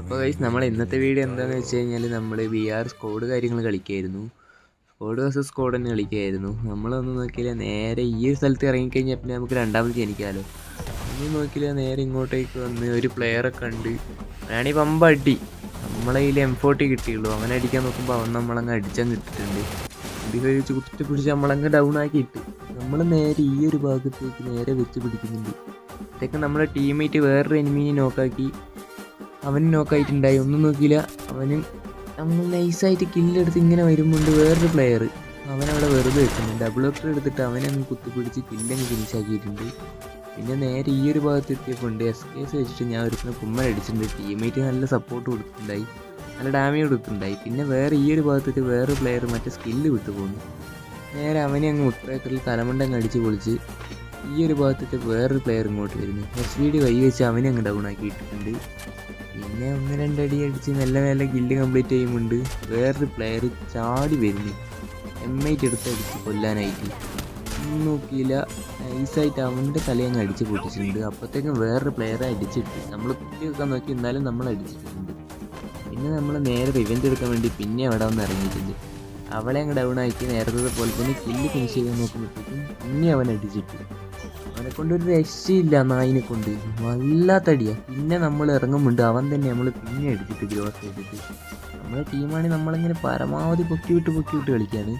അപ്പോൾ ഗൈസ് നമ്മളെ ഇന്നത്തെ വീഡിയോ എന്താണെന്ന് വെച്ച് കഴിഞ്ഞാൽ നമ്മൾ VR സ്ക്വാഡ് കാര്യങ്ങൾ കളിക്കുകയായിരുന്നു. സ്ക്വാഡ് വേഴ്സസ് സ്ക്വാഡ് തന്നെ കളിക്കുകയായിരുന്നു. നമ്മളൊന്നും നോക്കിയില്ല, നേരെ ഈ ഒരു സ്ഥലത്ത് ഇറങ്ങിക്കഴിഞ്ഞാൽ പിന്നെ നമുക്ക് രണ്ടാമത് ജനിക്കാമല്ലോ. ഒന്നും നോക്കിയില്ല, നേരെ ഇങ്ങോട്ടേക്ക് വന്ന് ഒരു പ്ലെയറെ കണ്ട് ഞാനീ പമ്പടി നമ്മളെ കയ്യിൽ M40 കിട്ടിയുള്ളൂ. അങ്ങനെ അടിക്കാൻ നോക്കുമ്പോൾ അവൻ നമ്മളങ്ങ് അടിച്ചങ്ങ് ഇട്ടിട്ടുണ്ട്. ഇത് കഴിച്ച് കുത്തി പിടിച്ച് നമ്മളങ്ങ് ഡൗൺ ആക്കിയിട്ട് നമ്മൾ നേരെ ഈ ഒരു ഭാഗത്തേക്ക് നേരെ വെച്ച് പിടിക്കുന്നുണ്ട്. ഇതൊക്കെ നമ്മുടെ ടീമേറ്റ് വേറൊരു എനിമീനെ നോക്കാക്കി, അവന് നോക്കായിട്ടുണ്ടായി. ഒന്നും നോക്കിയില്ല, അവനും നമ്മൾ നൈസായിട്ട് കില്ലെടുത്ത് ഇങ്ങനെ വരുമ്പോണ്ട് വേറൊരു പ്ലെയർ അവനവിടെ വെറുതെ വെക്കുന്നുണ്ട്. ഡബിൾ ഓപ്റ്റർ എടുത്തിട്ട് അവനെ അങ്ങ് കുത്തിപ്പിടിച്ച് കില്ലങ്ങ് ഫിനിഷാക്കിയിട്ടുണ്ട്. പിന്നെ നേരെ ഈ ഒരു ഭാഗത്ത് എത്തിയപ്പോണ്ട് SKS വെച്ചിട്ട് ഞാൻ ഒരുത്തിന് കുമ്മൻ അടിച്ചിട്ടുണ്ട്. ടീമേറ്റ് നല്ല സപ്പോർട്ട് കൊടുത്തിട്ടുണ്ടായി, നല്ല ഡാമേജ് കൊടുത്തിട്ടുണ്ടായി. പിന്നെ വേറെ ഈ ഒരു ഭാഗത്തേക്ക് വേറെ പ്ലെയർ മറ്റേ സ്കില്ല് വിട്ടു പോകുന്നു. നേരെ അവനെ അങ്ങ് ഉത്രേക്കറിൽ തലമണ്ടങ്ങ് അടിച്ച് പൊളിച്ച് ഈ ഒരു ഭാഗത്തേക്ക് വേറൊരു പ്ലെയർ ഇങ്ങോട്ട് വരുന്നു. SVD കൈ വെച്ച് അവനെ അങ്ങ് ഡൗൺ ആക്കി ഇട്ടിട്ടുണ്ട്. പിന്നെ 1-2 അടി അടിച്ച് മെല്ലെ മെല്ലെ കില്ല് കംപ്ലീറ്റ് ചെയ്യുമ്പോണ്ട് വേറൊരു പ്ലെയർ ചാടി വരുന്നു. M8 എടുത്ത് അടിച്ച് കൊല്ലാനായിട്ട്. ഒന്നും നോക്കിയില്ല, നൈസായിട്ട് അവൻ്റെ തലയങ്ങ് അടിച്ച് പൊട്ടിച്ചിട്ടുണ്ട്. അപ്പോഴത്തേക്കും വേറൊരു പ്ലെയറെ അടിച്ചിട്ട് നമ്മൾ കുത്തി വെക്കാൻ നോക്കി, എന്നാലും നമ്മൾ അടിച്ചിട്ടുണ്ട്. പിന്നെ നമ്മൾ നേരെ റിവെഞ്ച് എടുക്കാൻ വേണ്ടി പിന്നെ അവിടെ വന്ന് ഇറങ്ങിയിട്ടുണ്ട്. അവളെ അങ്ങ് ഡൗൺ ആക്കി നേരത്തെ പോലെ തന്നെ കില്ല് ഫിനിഷ് ചെയ്ത് നോക്കുമ്പോഴത്തേക്കും പിന്നെ അവൻ അടിച്ചിട്ട് അവനെ കൊണ്ടൊരു രക്ഷയില്ല. നായിനെ കൊണ്ട് വല്ലാത്തടിയാണ്. പിന്നെ നമ്മൾ ഇറങ്ങുമ്പോണ്ട് അവൻ തന്നെ നമ്മൾ പിന്നെ അടിച്ചിട്ട് ഗ്രോസ് ചെയ്തിട്ട് നമ്മളെ ടീമാണെങ്കിൽ നമ്മളിങ്ങനെ പരമാവധി പൊക്കി വിട്ട് കളിക്കുകയാണ്.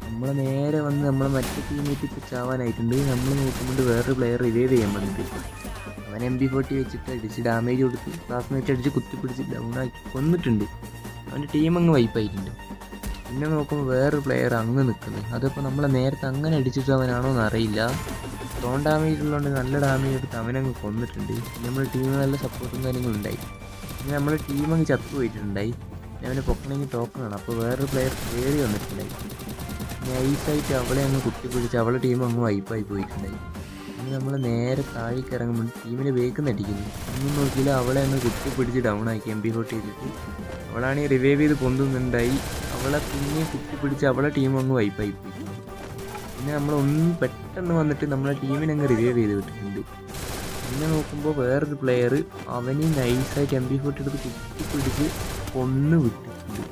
നമ്മൾ നേരെ വന്ന് നമ്മളെ മറ്റേ ടീമേറ്റ് ഇപ്പോൾ ചാവാനായിട്ടുണ്ട്. നമ്മൾ നോക്കുമ്പോൾ വേറൊരു പ്ലെയർ റിവൈവ് ചെയ്യാൻ വേണ്ടിയിട്ട് അവൻ MP40 വെച്ചിട്ട് അടിച്ച് ഡാമേജ് കൊടുത്ത് ക്ലാസ്മേറ്റ് അടിച്ച് കുത്തിപ്പിടിച്ച് ഡൗൺ ആക്കി കൊന്നിട്ടുണ്ട്. അവൻ്റെ ടീം അങ്ങ് വൈപ്പായിട്ടുണ്ട്. പിന്നെ നോക്കുമ്പോൾ വേറൊരു പ്ലെയർ അങ്ങ് നിൽക്കുന്നത്. അതിപ്പോൾ നമ്മളെ നേരത്തെ അങ്ങനെ അടിച്ചിട്ട് അവനാണോ എന്നറിയില്ല. സ്ട്രോൺ ഡാമേജ് ഉള്ളതുകൊണ്ട് നല്ല ഡാമേജ് എടുത്ത് അവനങ്ങ് കൊന്നിട്ടുണ്ട്. പിന്നെ നമ്മുടെ ടീം നല്ല സപ്പോർട്ടും കാര്യങ്ങളും ഉണ്ടായി. പിന്നെ നമ്മുടെ ടീം അങ്ങ് ചത്തുപോയിട്ടുണ്ടായി. പിന്നെ അവനെ പൊക്കണമെങ്കിൽ ടോക്കണാണ്. അപ്പോൾ വേറൊരു പ്ലെയർ കയറി വന്നിട്ടുണ്ടായി. നൈസായിട്ട് അവളെ അങ്ങ് കുത്തിപ്പിടിച്ച് അവളുടെ ടീം അങ്ങ് വൈപ്പായി പോയിട്ടുണ്ടായി. പിന്നെ നമ്മൾ നേരെ താഴേക്ക് ഇറങ്ങുമ്പോൾ ടീമിനെ വേഗം അടിക്കുന്നു. ഒന്നും നോക്കിയില്ല, അവളെ അങ്ങ് കുത്തിപ്പിടിച്ച് ഡൗൺ ആക്കി MP40 ചെയ്തിട്ട് അവളാണെങ്കിൽ റിവൈവ് ചെയ്ത് പൊന്തുന്നുണ്ടായി. അവളെ പിന്നെ കുത്തിപ്പിടിച്ച് അവളെ ടീം അങ്ങ് വൈപ്പായി പോയി. പിന്നെ നമ്മളൊന്നും പെട്ടെന്ന് വന്നിട്ട് നമ്മളെ ടീമിനെ അങ്ങ് റിവൈവ് ചെയ്ത് വിട്ടിട്ടുണ്ട്. പിന്നെ നോക്കുമ്പോൾ വേറൊരു പ്ലെയർ അവന് നൈസായിട്ട് MP40 എടുത്ത് കുത്തിപ്പിടിച്ച് കൊന്ന് വിട്ടിട്ടുണ്ട്.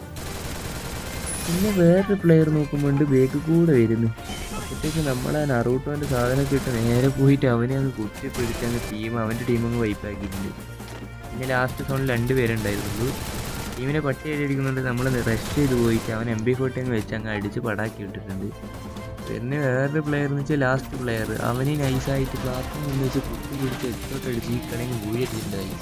പിന്നെ വേറൊരു പ്ലെയർ നോക്കുമ്പോൾ ബേക്ക് കൂടെ വരുന്നു. അപ്പോഴത്തേക്ക് നമ്മളെ നറൂട്ടോൻ്റെ സാധനമൊക്കെ ഇട്ട് നേരെ പോയിട്ട് അവനെ അങ്ങ് കുത്തിപ്പിടിച്ച് അങ്ങ് അവൻ്റെ ടീം അങ്ങ് വൈപ്പാക്കിയിട്ടുണ്ട്. പിന്നെ ലാസ്റ്റ് സോണിൽ 2 പേരുണ്ടായിരുന്നുള്ളൂ. ടീമിനെ പട്ടി അടിക്കുന്നുണ്ട്. നമ്മൾ റഷ് ചെയ്ത് പോയിട്ട് അവൻ MP40 അങ്ങ് വെച്ച് അങ്ങ് അടിച്ച് പടാക്കി വിട്ടിട്ടുണ്ട്. പിന്നെ വേറൊരു പ്ലെയർ എന്ന് വെച്ചാൽ ലാസ്റ്റ് പ്ലെയർ അവന് നൈസായിട്ട് ക്ലാസ്സിൽ നിന്ന് വെച്ച് കുത്തി പിടിച്ച് എക്സ്പോർട്ട് അടിച്ച് ഈ കളി ഊരിയിട്ടുണ്ടായി.